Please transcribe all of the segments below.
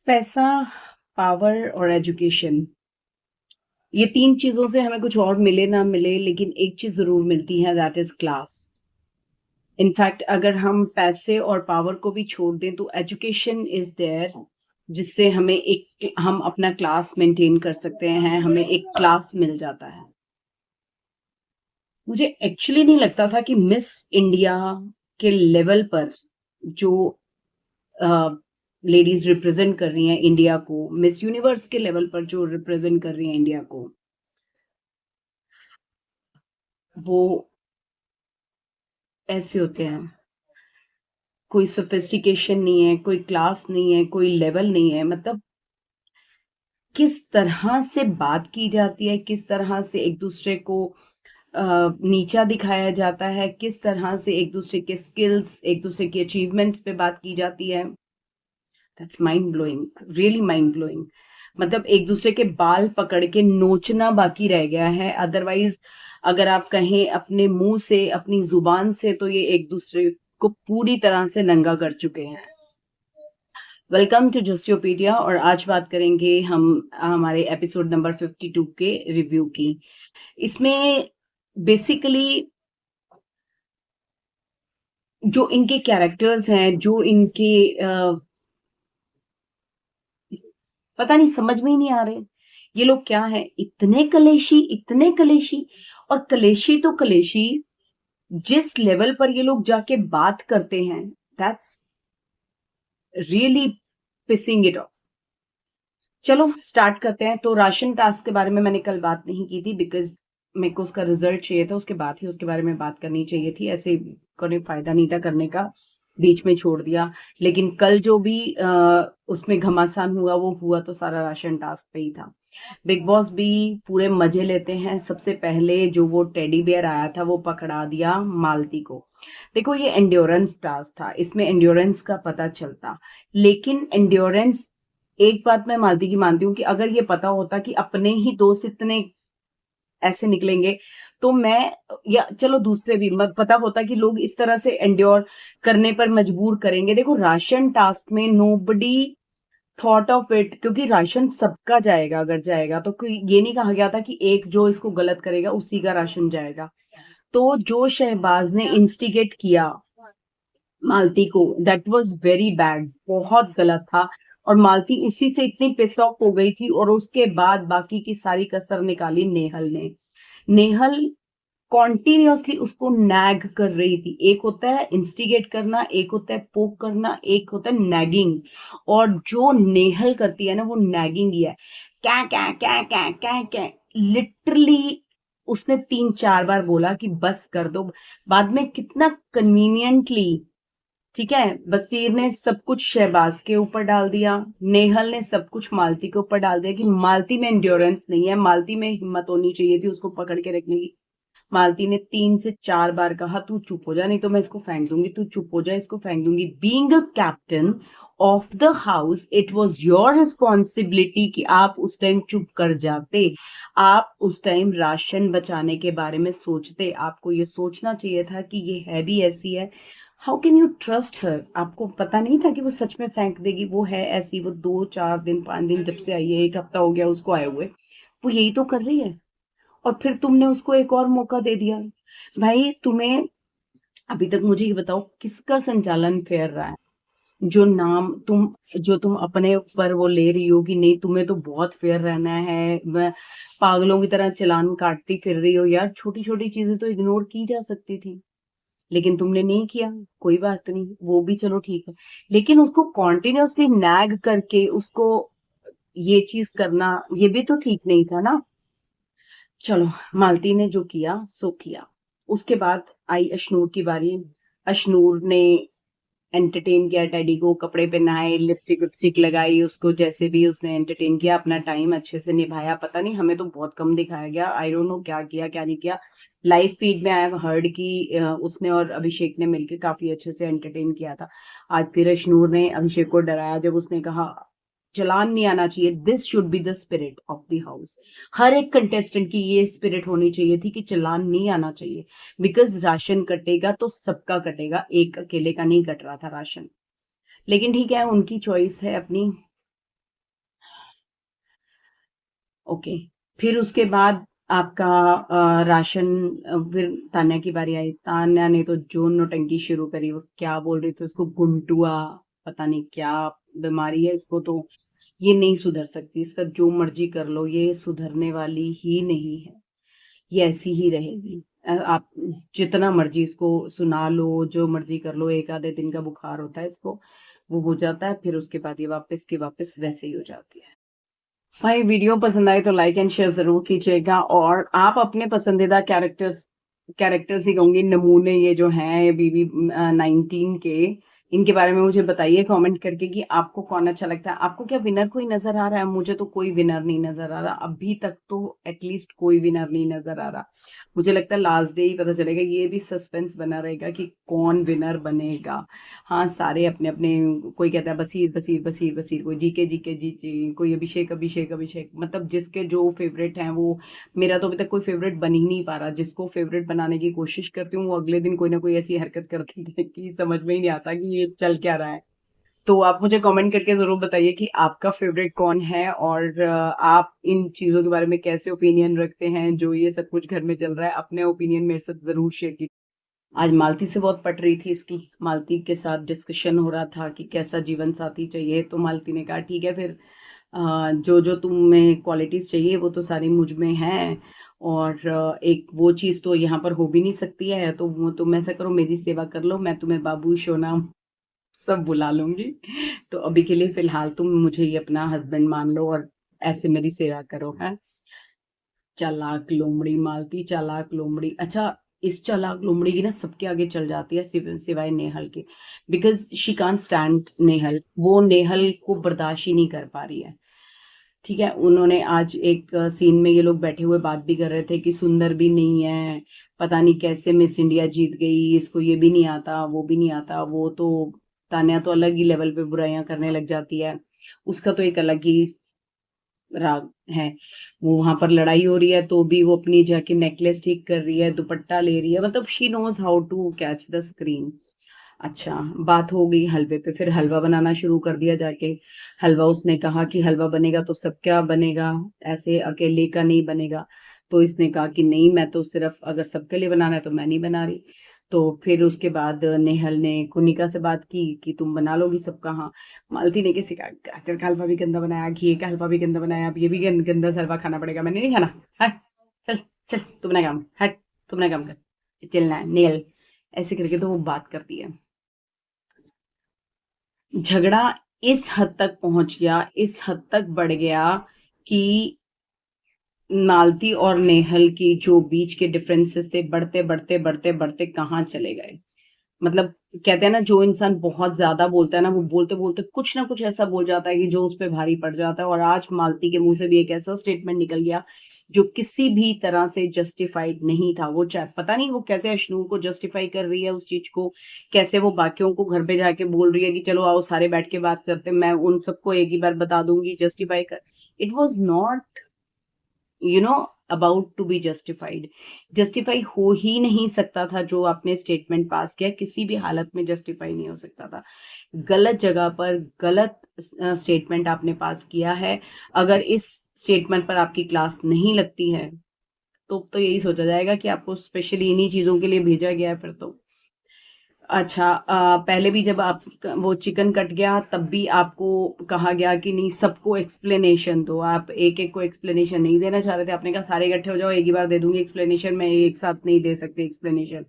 पैसा, पावर और एजुकेशन, ये 3 चीज़ों से हमें कुछ और मिले ना मिले, लेकिन एक चीज़ ज़रूर मिलती है, दैट इज़ क्लास। इनफैक्ट अगर हम पैसे और पावर को भी छोड़ दें तो एजुकेशन इज़ देयर, जिससे हम अपना क्लास मेंटेन कर सकते हैं, हमें एक क्लास मिल जाता है। मुझे एक्चुअली नहीं लगता था कि मिस इंडिया के लेवल पर जो लेडीज रिप्रेजेंट कर रही हैं इंडिया को, मिस यूनिवर्स के लेवल पर जो रिप्रेजेंट कर रही हैं इंडिया को, वो ऐसे होते हैं। कोई सोफिस्टिकेशन नहीं है, कोई क्लास नहीं है, कोई लेवल नहीं है। मतलब किस तरह से बात की जाती है, किस तरह से एक दूसरे को नीचा दिखाया जाता है, किस तरह से एक दूसरे के स्किल्स, एक दूसरे के अचीवमेंट्स पे बात की जाती है, that's mind blowing, really mind blowing. मतलब एक दूसरे के बाल पकड़ के नोचना बाकी रह गया है। अदरवाइज अगर आप कहें अपने मुंह से, अपनी जुबान से, तो ये एक दूसरे को पूरी तरह से नंगा कर चुके हैं। वेलकम टू जस्टियोपीडिया, और आज बात करेंगे हम हमारे एपिसोड नंबर 52 के रिव्यू की। इसमें बेसिकली जो इनके कैरेक्टर्स हैं, जो इनके पता नहीं, समझ में ही नहीं आ रहे ये लोग क्या है। इतने कलेशी, इतने कलेशी। और कलेशी तो कलेशी, जिस लेवल पर ये लोग जाके बात करते हैं, that's really pissing it off. चलो स्टार्ट करते हैं। तो राशन टास्क के बारे में मैंने कल बात नहीं की थी, बिकॉज मेरे को उसका रिजल्ट चाहिए था, उसके बाद ही उसके बारे में बात करनी चाहिए थी। ऐसे कोई फायदा नहीं था करने का, बीच में छोड़ दिया। लेकिन कल जो भी उसमें घमासान हुआ, वो हुआ तो सारा राशन टास्क पे ही था। बिग बॉस भी पूरे मजे लेते हैं। सबसे पहले जो वो टेडी बेयर आया था, वो पकड़ा दिया मालती को। देखो, ये एंड्योरेंस टास्क था, इसमें एंड्योरेंस का पता चलता। लेकिन एंड्योरेंस, एक बात मैं मालती की मानती हूँ कि अगर ये पता होता कि अपने ही दोस्त इतने ऐसे निकलेंगे, तो मैं, या चलो दूसरे भी, पता होता कि लोग इस तरह से एंड्योर करने पर मजबूर करेंगे। देखो, राशन टास्क में नोबडी थॉट ऑफ इट, क्योंकि राशन सबका जाएगा। अगर जाएगा तो कोई ये नहीं कहा गया था कि एक जो इसको गलत करेगा उसी का राशन जाएगा। तो जो शहबाज ने इंस्टिगेट किया मालती को, दैट वाज वेरी बैड, बहुत गलत था। और मालती उसी से इतनी पिस ऑफ हो गई थी, और उसके बाद बाकी की सारी कसर निकाली नेहल ने। नेहल कॉन्टिन्यूअसली उसको नैग कर रही थी। एक होता है इंस्टिगेट करना, एक होता है पोक करना, एक होता है नैगिंग। और जो नेहल करती है ना, वो नैगिंग ही है। क्या क्या क्या क्या क्या क्या, लिटरली उसने 3-4 बार बोला कि बस कर दो। बाद में कितना कन्वीनियंटली, ठीक है, बसीर ने सब कुछ शहबाज के ऊपर डाल दिया, नेहल ने सब कुछ मालती के ऊपर डाल दिया कि मालती में एंड्योरेंस नहीं है, मालती में हिम्मत होनी चाहिए थी उसको पकड़ के रखने की। मालती ने 3 से 4 बार कहा, तू चुप हो जा, नहीं तो मैं इसको फेंक दूंगी, तू चुप हो जा, इसको फेंक दूंगी। Being a captain of the house, it was your responsibility कि आप उस टाइम चुप कर जाते। आप उस टाइम राशन बचाने के बारे में सोचते। आपको ये सोचना चाहिए था कि ये है भी ऐसी है। How can you trust her? आपको पता नहीं था कि वो सच में फेंक देगी? वो है ऐसी, वो 2-4 दिन 5 दिन जब से आई है, 1 हफ्ता हो गया उसको आए हुए, वो यही तो कर रही है। और फिर तुमने उसको एक और मौका दे दिया। भाई तुम्हें, अभी तक मुझे ये बताओ, किसका संचालन फेयर रहा है? जो नाम तुम, जो तुम अपने ऊपर वो ले रही हो कि नहीं तुम्हें तो बहुत फेयर रहना है, पागलों की तरह चालान काटती फिर रही हो। यार, छोटी छोटी चीजें तो इग्नोर की जा सकती थी, लेकिन तुमने नहीं किया। कोई बात नहीं, वो भी चलो ठीक है। लेकिन उसको कॉन्टिन्यूअसली नैग करके उसको ये चीज करना, ये भी तो ठीक नहीं था ना। चलो, मालती ने जो किया सो किया। उसके बाद आई अशनूर की बारी। अशनूर ने एंटरटेन किया टेडी को, कपड़े पहनाए, लिपस्टिक विपस्टिक लगाई, उसको जैसे भी उसने एंटरटेन किया, अपना टाइम अच्छे से निभाया। पता नहीं, हमें तो बहुत कम दिखाया गया। आई डोंट नो क्या किया क्या नहीं किया। लाइव फीड में आई हैव हर्ड कि उसने और अभिषेक ने मिलकर काफी अच्छे से एंटरटेन किया था। आज फिर अशनूर ने अभिषेक को डराया जब उसने कहा चलान नहीं आना चाहिए। This should be the spirit of the house. हर एक कंटेस्टेंट की ये स्पिरिट होनी चाहिए थी कि चलान नहीं आना चाहिए, बिकॉज राशन कटेगा तो सबका कटेगा, एक अकेले का नहीं कट रहा था राशन। लेकिन ठीक है, उनकी चॉइस है अपनी। ओके। फिर उसके बाद आपका राशन, फिर तान्या की बारी आई। तान्या ने तो जो नौटंकी शुरू करी, वो क्या बोल रही थी उसको, गुंटुआ, पता नहीं क्या बीमारी है इसको, तो ये नहीं सुधर सकती, इसका जो मर्जी कर लो ये सुधरने वाली ही नहीं है, ये ऐसी ही रहेगी। आप जितना मर्जी इसको सुना लो, जो मर्जी कर लो, एक आधे दिन का बुखार होता है इसको, वो हो जाता है, फिर उसके बाद ये वापस की वापस वैसे ही हो जाती है। भाई वीडियो पसंद आए तो लाइक एंड शेयर जरूर कीजिएगा, और आप अपने पसंदीदा कैरेक्टर्स ही कहूंगी, नमूने ये जो हैं बीबी 19 के, इनके बारे में मुझे बताइए कमेंट करके कि आपको कौन अच्छा लगता है। आपको क्या विनर कोई नजर आ रहा है? मुझे तो कोई विनर नहीं नजर आ रहा अभी तक, तो एटलीस्ट कोई विनर नहीं नजर आ रहा। मुझे लगता है लास्ट डे ही पता चलेगा, ये भी सस्पेंस बना रहेगा कि कौन विनर बनेगा। हाँ, सारे अपने अपने, कोई कहता है बसीर बसीर बसीर बसीर, कोई जीके जीके जी जी, कोई अभिषेक अभिषेक अभिषेक, मतलब जिसके जो फेवरेट हैं वो। मेरा तो अभी तक कोई फेवरेट बन ही नहीं पा रहा। जिसको फेवरेट बनाने की कोशिश करती हूँ वो अगले दिन कोई ना कोई ऐसी हरकत करती है कि समझ में ही नहीं आता कि ये चल क्या रहा है। तो आप मुझे कमेंट करके जरूर बताइए कि आपका फेवरेट कौन है, और आप इन चीजों के बारे में कैसे ओपिनियन रखते हैं, जो ये सब कुछ घर में चल रहा है। अपने ओपिनियन मेरे साथ जरूर शेयर कीजिए। आज मालती से बहुत पट रही थी इसकी, मालती के साथ डिस्कशन हो रहा था कि कैसा जीवन साथी चाहिए, तो मालती ने कहा ठीक है फिर, जो जो तुम्हें क्वालिटीज चाहिए वो तो सारी मुझ में हैं, और एक वो चीज तो यहाँ पर हो भी नहीं सकती है, तो वो तुम ऐसा करो, मेरी सेवा कर लो, मैं तुम्हें बाबू सोना सब बुला लूंगी। तो अभी के लिए फिलहाल तुम मुझे ही अपना हस्बैंड मान लो और ऐसे मेरी सेवा करो, है। चालाक लोमड़ी मालती, चालाक लोमड़ी। अच्छा, इस चालाक लोमड़ी की ना सबके आगे चल जाती है, सिवाय नेहल के, because she can't stand Nehal. वो नेहल को बर्दाश्त ही नहीं कर पा रही है। ठीक है, उन्होंने आज एक सीन में ये लोग बैठे हुए बात भी कर रहे थे कि सुंदर भी नहीं है, पता नहीं कैसे मिस इंडिया जीत गई, इसको ये भी नहीं आता, वो भी नहीं आता। वो तो तान्या तो अलग ही लेवल पे बुराइयां करने लग जाती है, उसका तो एक अलग ही राग है। वो वहां पर लड़ाई हो रही है तो भी वो अपनी जाके नेकलेस ठीक कर रही है, दुपट्टा ले रही है, मतलब she knows how to catch the screen. अच्छा, बात हो गई हलवे पे, फिर हलवा बनाना शुरू कर दिया जाके। हलवा, उसने कहा कि हलवा बनेगा तो सबका बनेगा, ऐसे अकेले का नहीं बनेगा। तो इसने कहा कि नहीं, मैं तो सिर्फ अगर सबके लिए बनाना है तो मैं नहीं बना रही। तो फिर उसके बाद नेहल ने कुनिका से बात की कि तुम बना लोगी सबका। हाँ, मालती ने किसी का गाजर का हलवा भी गंदा बनाया, घी का हलवा भी गंदा बनाया, अब ये भी गंदा सा हलवा खाना पड़ेगा, मैंने नहीं खाना। हट, चल चल, तू अपना काम हट, तू अपना काम कर, चलना है नेहल। ऐसे करके तो वो बात करती है। झगड़ा इस हद तक पहुंच गया, इस हद तक बढ़ गया कि मालती और नेहल की जो बीच के डिफरेंसेस थे, बढ़ते बढ़ते बढ़ते बढ़ते कहाँ चले गए। मतलब कहते हैं ना, जो इंसान बहुत ज्यादा बोलता है ना, वो बोलते बोलते कुछ ना कुछ ऐसा बोल जाता है कि जो उस पर भारी पड़ जाता है। और आज मालती के मुंह से भी एक ऐसा स्टेटमेंट निकल गया जो किसी भी तरह से जस्टिफाइड नहीं था। वो चाहे पता नहीं वो कैसे अशनूर को जस्टिफाई कर रही है उस चीज को, कैसे वो बाकियों को घर पे जाके बोल रही है कि चलो आओ सारे बैठ के बात करते हैं, मैं उन सबको एक ही बार बता दूंगी, जस्टिफाई कर। It was not about to be justified. Justify हो ही नहीं सकता था, जो आपने स्टेटमेंट पास किया किसी भी हालत में जस्टिफाई नहीं हो सकता था। गलत जगह पर गलत स्टेटमेंट आपने पास किया है। अगर इस स्टेटमेंट पर आपकी क्लास नहीं लगती है तो यही सोचा जाएगा कि आपको स्पेशली इन्हीं चीजों के लिए भेजा गया है फिर तो। अच्छा, पहले भी जब आप वो चिकन कट गया तब भी आपको कहा गया कि नहीं, सबको एक्सप्लेनेशन दो। आप एक एक को एक्सप्लेनेशन नहीं देना चाह रहे थे, आपने कहा सारे इकट्ठे हो जाओ, एक ही बार दे दूंगी एक्सप्लेनेशन, मैं एक साथ नहीं दे सकती एक्सप्लेनेशन।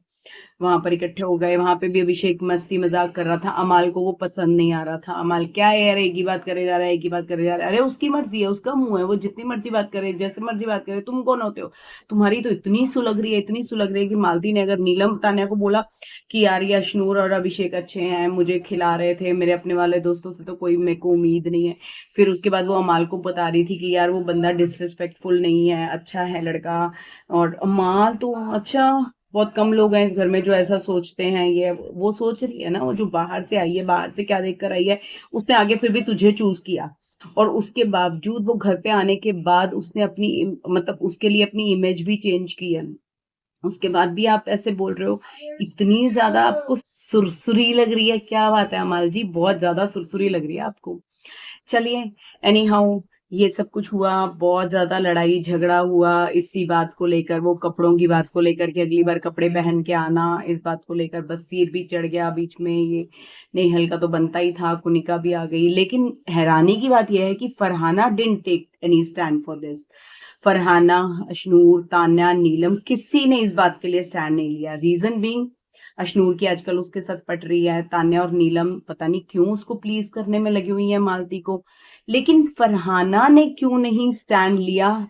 वहां पर इकट्ठे हो गए, वहां पे भी अभिषेक मस्ती मजाक कर रहा था, अमाल को वो पसंद नहीं आ रहा था। अमाल क्या है यार, एक ही बात करे जा रहा है, एक ही बात करे जा रहा है। अरे उसकी मर्जी है, उसका मुंह है, वो जितनी मर्जी बात करे, जैसे मर्जी बात करे, तुम कौन होते हो? तुम्हारी तो इतनी सुलग रही है, इतनी सुलग रही है कि मालती ने अगर नीलम तान्या को बोला कि यार ये अशनूर और अभिषेक अच्छे हैं, मुझे खिला रहे थे, मेरे अपने वाले दोस्तों से तो कोई मेरे को उम्मीद नहीं है। फिर उसके बाद वो अमाल को बता रही थी कि यार वो बंदा डिसरिस्पेक्टफुल नहीं है, अच्छा है लड़का। और अमाल तो अच्छा, बहुत कम लोग हैं इस घर में जो ऐसा सोचते हैं। ये वो सोच रही है ना, वो जो बाहर से आई है, बाहर से क्या देख कर आई है, उसने आगे फिर भी तुझे चूज किया। और उसके बावजूद वो घर पे आने के बाद उसने अपनी मतलब उसके लिए अपनी इमेज भी चेंज की है। उसके बाद भी आप ऐसे बोल रहे हो, इतनी ज्यादा आपको सुरसुरी लग रही है। क्या बात है अमाल जी, बहुत ज्यादा सुरसुरी लग रही है आपको। चलिए, एनी हाउ, ये सब कुछ हुआ, बहुत ज़्यादा लड़ाई झगड़ा हुआ इसी बात को लेकर, वो कपड़ों की बात को लेकर कि अगली बार कपड़े पहन के आना, इस बात को लेकर बसीर भी चढ़ गया बीच में, ये नेहल का तो बनता ही था, कुनिका भी आ गई। लेकिन हैरानी की बात यह है कि Farhana didn't take any stand for this. Farhana, Ashnoor, Tanya, Neelam, किसी ने इस बात के लिए स्टैंड नहीं लिया। रीजन बीइंग, अशनूर की आजकल उसके साथ पट रही है, तान्या और नीलम पता नहीं क्यों उसको प्लीज करने में लगी हुई है मालती को, लेकिन फरहाना ने क्यों नहीं स्टैंड लिया,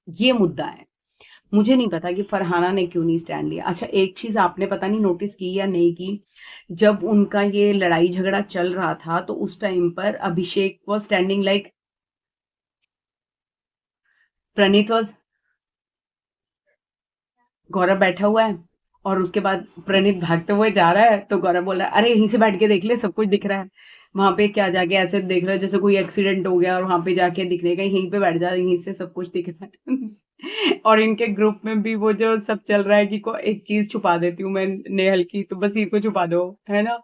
ये मुद्दा है। मुझे नहीं पता कि फरहाना ने क्यों नहीं स्टैंड लिया। अच्छा, एक चीज आपने पता नहीं नोटिस की या नहीं की, जब उनका ये लड़ाई झगड़ा चल रहा था तो उस टाइम पर Abhishek was standing like, Praneet was, Gaurav बैठा हुआ है और उसके बाद प्रणीत भागते हुए जा रहा है तो गौरव बोल रहा है अरे यहीं से बैठ के देख ले, सब कुछ दिख रहा है। वहां पे क्या जाके ऐसे देख रहा है जैसे कोई एक्सीडेंट हो गया और वहां पे जाके दिखने का, यहीं पे बैठ जा, यहीं से सब कुछ दिख रहा है। और इनके ग्रुप में भी वो जो सब चल रहा है कि को एक चीज छुपा देती हूँ मैं नेहल की, तो बस इनको छुपा दो, है ना,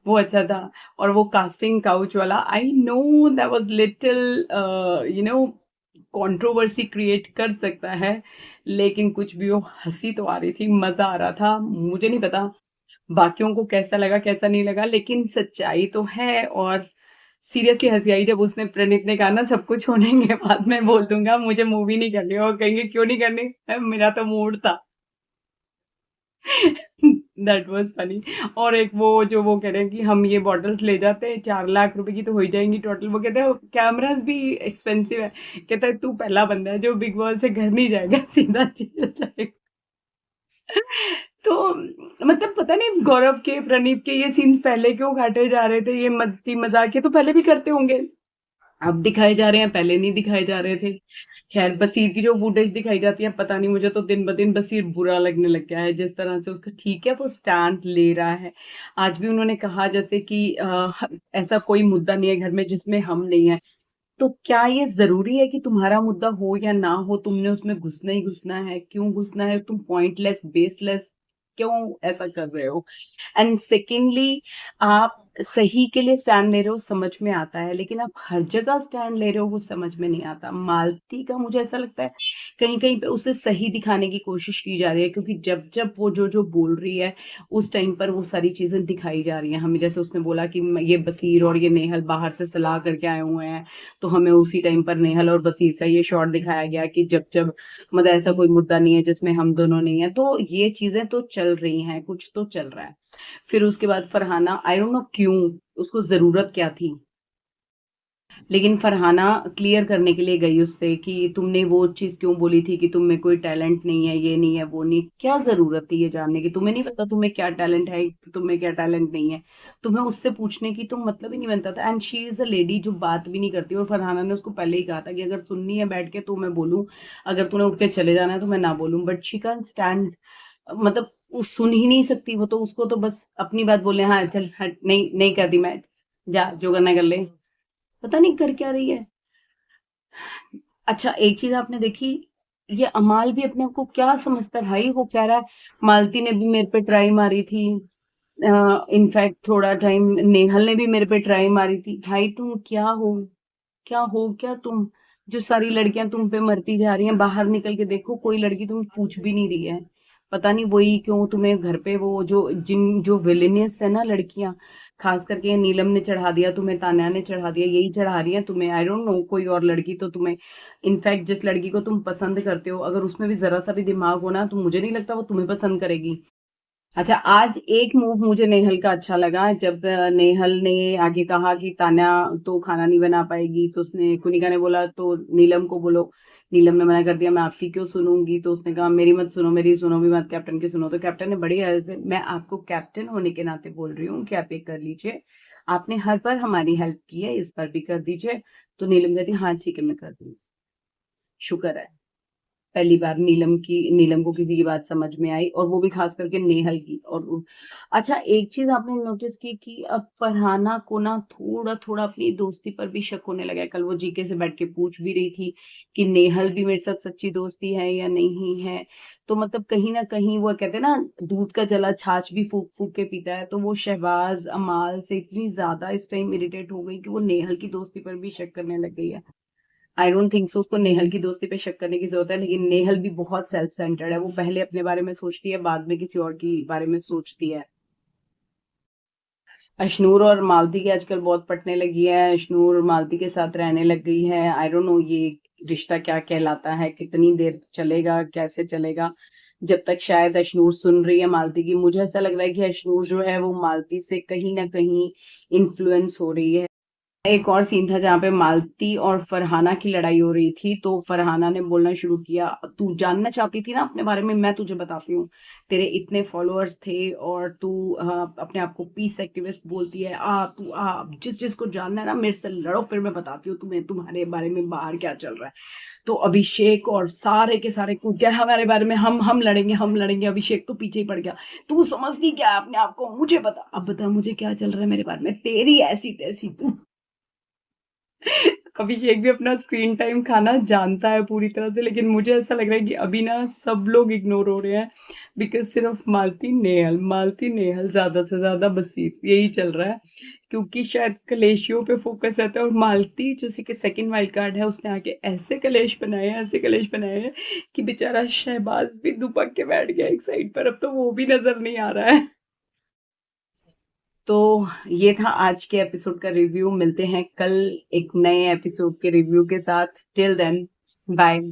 वो अच्छा था। और वो कास्टिंग काउच वाला, I know that was little you know controversy create कर सकता है, लेकिन कुछ भी हो, हंसी तो आ रही थी, मजा आ रहा था। मुझे नहीं पता बाकियों को कैसा लगा कैसा नहीं लगा, लेकिन सच्चाई तो है। और सीरियसली हंसी आई जब उसने, प्रणीत ने कहा ना सब कुछ होने के बाद मैं बोल दूंगा मुझे मूवी नहीं करनी, और कहेंगे क्यों नहीं करनी, मेरा तो मूड था। That was funny. और एक वो जो वो कह रहे हैं कि हम ये बॉटल्स ले जाते हैं 4 लाख रुपए की तो हो ही जाएंगी टोटल, वो कहते हैं कैमरास भी एक्सपेंसिव है, कहता है तू पहला बंदा है जो बिग बॉस से घर नहीं जाएगा, सीधा चला जाएगा। तो मतलब पता नहीं गौरव के, प्रणीत के ये सीन्स पहले क्यों काटे जा रहे थे, ये मस्ती मजाक ये तो पहले भी करते होंगे, अब दिखाए जा रहे हैं, पहले नहीं दिखाए जा रहे थे। खैर, बसीर की जो फुटेज दिखाई जाती है, पता नहीं, मुझे तो दिन ब दिन बसीर बुरा लगने लग गया है जिस तरह से उसका, ठीक है वो स्टैंड ले रहा है। आज भी उन्होंने कहा जैसे कि ऐसा कोई मुद्दा नहीं है घर में जिसमें हम नहीं है। तो क्या ये जरूरी है कि तुम्हारा मुद्दा हो या ना हो, तुमने उसमें घुसना ही घुसना है? क्यों घुसना है? तुम पॉइंटलेस बेसलेस क्यों ऐसा कर रहे हो? एंड सेकेंडली, आप सही के लिए स्टैंड ले रहे हो समझ में आता है, लेकिन आप हर जगह स्टैंड ले रहे हो वो समझ में नहीं आता। मालती का मुझे ऐसा लगता है कहीं कहीं पे उसे सही दिखाने की कोशिश की जा रही है, क्योंकि जब जब वो जो जो बोल रही है उस टाइम पर वो सारी चीजें दिखाई जा रही हैं हमें। जैसे उसने बोला कि ये बसीर और ये नेहल बाहर से सलाह करके आए हुए हैं, तो हमें उसी टाइम पर नेहल और बसीर का ये शॉट दिखाया गया कि जब जब मतलब ऐसा कोई मुद्दा नहीं है जिसमें हम दोनों नहीं है, तो ये चीजें तो चल रही हैं, कुछ तो चल रहा है। फिर उसके बाद फरहाना, आई डोंट नो क्यों, उसको जरूरत क्या थी, लेकिन फरहाना क्लियर करने के लिए गई उससे कि तुमने वो चीज क्यों बोली थी कि तुम में कोई टैलेंट नहीं है, ये नहीं है वो नहीं, क्या जरूरत थी ये जानने की? तुम्हें नहीं पता तुम्हें क्या टैलेंट है, तुम्हें क्या टैलेंट नहीं है? तुम्हें उससे पूछने की तो मतलब ही नहीं बनता था। And she is a lady जो बात भी नहीं करती, और फरहाना ने उसको पहले ही कहा था कि अगर सुननी है बैठ के तो मैं बोलूं, अगर तूने उठ के चले जाना है तो मैं ना बोलूं, बट शी कैन स्टैंड, मतलब वो सुन ही नहीं सकती, वो तो उसको तो बस अपनी बात बोले, हाँ चल हट, नहीं नहीं कर दी मैं, जा जो करना है कर ले। पता नहीं कर क्या रही है। अच्छा, एक चीज आपने देखी, ये अमाल भी अपने आप को क्या समझता है भाई, वो कह रहा है मालती ने भी मेरे पे ट्राई मारी थी, इनफैक्ट थोड़ा टाइम नेहल ने भी मेरे पे ट्राई मारी थी। भाई तुम क्या हो, क्या हो क्या तुम, जो सारी लड़कियां तुम पे मरती जा रही हैं, बाहर निकल के देखो कोई लड़की तुम्हें पूछ भी नहीं रही है। पता नहीं वही क्यों तुम्हें घर पे वो जो जिन जो विलेनियस है ना लड़कियां, खास करके ये नीलम ने चढ़ा दिया तुम्हें, तान्या ने चढ़ा दिया, यही चढ़ा रही है तुम्हें, आई डोंट नो कोई और लड़की तो तुम्हें, इनफैक्ट जिस लड़की को तुम पसंद करते हो अगर उसमें भी जरा सा भी दिमाग हो ना, तो मुझे नहीं लगता वो तुम्हें पसंद करेगी। अच्छा, आज एक मूव मुझे नेहल का अच्छा लगा, जब नेहल ने आगे कहा कि तान्या तो खाना नहीं बना पाएगी, तो उसने, कुनिका ने बोला तो नीलम को बोलो, नीलम ने मना कर दिया, मैं आपकी क्यों सुनूंगी, तो उसने कहा मेरी मत सुनो, मेरी सुनो भी मत, कैप्टन की सुनो। तो कैप्टन ने बड़ी ऐसे, मैं आपको कैप्टन होने के नाते बोल रही हूँ कि आप ये कर लीजिए, आपने हर बार हमारी हेल्प की है, इस बार भी कर दीजिए। तो नीलम कहती हाँ ठीक है मैं कर दूंगी। शुक्र है पहली बार नीलम को किसी की बात समझ में आई, और वो भी खास करके नेहल की। अच्छा, एक चीज आपने नोटिस की कि अब फरहाना को ना थोड़ा थोड़ा अपनी दोस्ती पर भी शक होने लगा है। कल वो जीके से बैठ के पूछ भी रही थी कि नेहल भी मेरे साथ सच्ची दोस्ती है या नहीं है। तो मतलब कहीं ना कहीं वो कहते हैं ना, दूध का जला छाछ भी फूक फूक के पीता है, तो वो शहबाज अमाल से इतनी ज्यादा इस टाइम इरिटेट हो गई कि वो नेहल की दोस्ती पर भी शक करने लग गई है। आई डोंट थिंक सो उसको नेहल की दोस्ती पे शक करने की जरूरत है, लेकिन नेहल भी बहुत सेल्फ सेंटर्ड है। वो पहले अपने बारे में सोचती है, बाद में किसी और की बारे में सोचती है। अशनूर और मालती की आजकल बहुत पटने लगी है। अशनूर मालती के साथ रहने लग गई है। आई डोंट नो ये रिश्ता क्या कहलाता है, कितनी देर चलेगा, कैसे चलेगा। जब तक शायद अशनूर सुन रही है मालती की, मुझे ऐसा लग रहा है कि अशनूर जो है वो मालती से कहीं ना कहीं इन्फ्लुएंस हो रही है। एक और सीन था जहाँ पे मालती और फरहाना की लड़ाई हो रही थी, तो फरहाना ने बोलना शुरू किया, तू जानना चाहती थी ना अपने बारे में, मैं तुझे बताती हूँ। तेरे इतने फॉलोअर्स थे और तू अपने आप को पीस एक्टिविस्ट बोलती है। तू जिस जिसको जानना है ना मेरे से लड़ो, फिर मैं बताती हूँ तुम्हें तुम्हारे बारे में बाहर क्या चल रहा है। तो अभिषेक और सारे के सारे कूद गए हमारे बारे में, हम लड़ेंगे, हम लड़ेंगे। अभिषेक तो पीछे ही पड़ गया। तू समझती क्या है अपने आप को, मुझे बता, अब बता मुझे क्या चल रहा है मेरे बारे में, तेरी ऐसी तैसी तू। अभिषेक भी अपना स्क्रीन टाइम खाना जानता है पूरी तरह से, लेकिन मुझे ऐसा लग रहा है कि अभी ना सब लोग इग्नोर हो रहे हैं, बिकॉज सिर्फ मालती नेहल ज्यादा से ज्यादा, बस यही चल रहा है। क्योंकि शायद कलेशियों पे फोकस रहता है, और मालती जो सी के सेकंड वाइल्ड कार्ड है, उसने आके ऐसे कलेश बनाए हैं, ऐसे कलेश बनाए हैं कि बेचारा शहबाज भी दुबक के बैठ गया एक साइड पर, अब तो वो भी नजर नहीं आ रहा है। तो ये था आज के एपिसोड का रिव्यू। मिलते हैं कल एक नए एपिसोड के रिव्यू के साथ। Till then, bye.